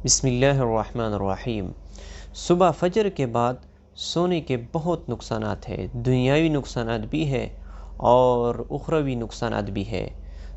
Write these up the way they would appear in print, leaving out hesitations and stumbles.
بسم اللہ الرحمن الرحیم۔ صبح فجر کے بعد سونے کے بہت نقصانات ہیں، دنیاوی نقصانات بھی ہے اور اخروی نقصانات بھی ہے۔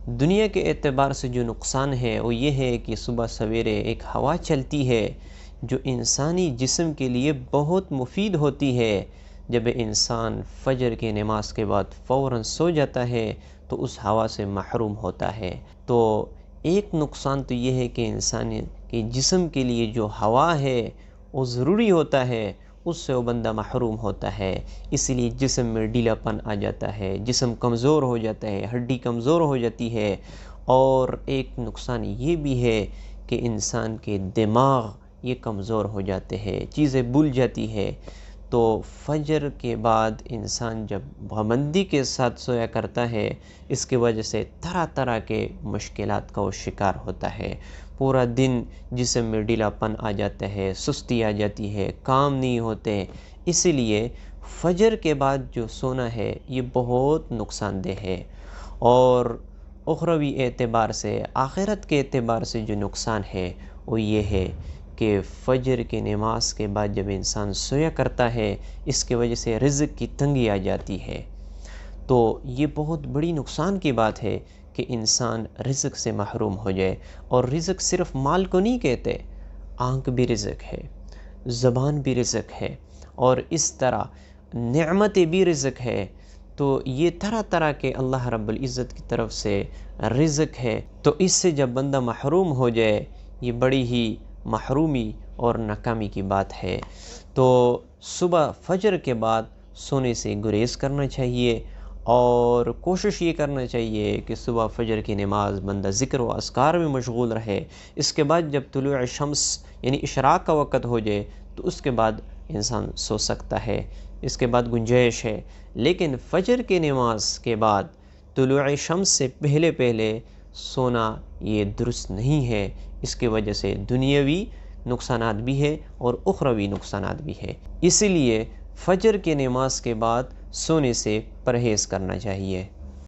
دنیا کے اعتبار سے جو نقصان ہے وہ یہ ہے کہ صبح سویرے ایک ہوا چلتی ہے جو انسانی جسم کے لیے بہت مفید ہوتی ہے۔ جب انسان فجر کی نماز کے بعد فوراً سو جاتا ہے تو اس ہوا سے محروم ہوتا ہے۔ تو ایک نقصان تو یہ ہے کہ انسان کے جسم کے لیے جو ہوا ہے وہ ضروری ہوتا ہے، اس سے وہ بندہ محروم ہوتا ہے، اس لیے جسم میں ڈھیلا پن آ جاتا ہے، جسم کمزور ہو جاتا ہے، ہڈی کمزور ہو جاتی ہے۔ اور ایک نقصان یہ بھی ہے کہ انسان کے دماغ یہ کمزور ہو جاتے ہیں، چیزیں بھول جاتی ہے۔ تو فجر کے بعد انسان جب پابندی کے ساتھ سویا کرتا ہے، اس کی وجہ سے طرح طرح کے مشکلات کا وہ شکار ہوتا ہے۔ پورا دن جسم میں ڈھیلا پن آ جاتا ہے، سستی آ جاتی ہے، کام نہیں ہوتے۔ اسی لیے فجر کے بعد جو سونا ہے یہ بہت نقصان دہ ہے۔ اور اخروی اعتبار سے، آخرت کے اعتبار سے جو نقصان ہے وہ یہ ہے کہ فجر کی نماز کے بعد جب انسان سویا کرتا ہے، اس کی وجہ سے رزق کی تنگی آ جاتی ہے۔ تو یہ بہت بڑی نقصان کی بات ہے کہ انسان رزق سے محروم ہو جائے۔ اور رزق صرف مال کو نہیں کہتے، آنکھ بھی رزق ہے، زبان بھی رزق ہے، اور اس طرح نعمتیں بھی رزق ہے۔ تو یہ طرح طرح کے اللہ رب العزت کی طرف سے رزق ہے۔ تو اس سے جب بندہ محروم ہو جائے، یہ بڑی ہی محرومی اور ناکامی کی بات ہے۔ تو صبح فجر کے بعد سونے سے گریز کرنا چاہیے، اور کوشش یہ کرنا چاہیے کہ صبح فجر کی نماز بندہ ذکر و اذکار میں مشغول رہے۔ اس کے بعد جب طلوع شمس یعنی اشراق کا وقت ہو جائے تو اس کے بعد انسان سو سکتا ہے، اس کے بعد گنجائش ہے۔ لیکن فجر کی نماز کے بعد طلوع شمس سے پہلے پہلے سونا یہ درست نہیں ہے۔ اس کی وجہ سے دنیاوی نقصانات بھی ہے اور اخروی نقصانات بھی ہے۔ اسی لیے فجر کی نماز کے بعد سونے سے پرہیز کرنا چاہیے۔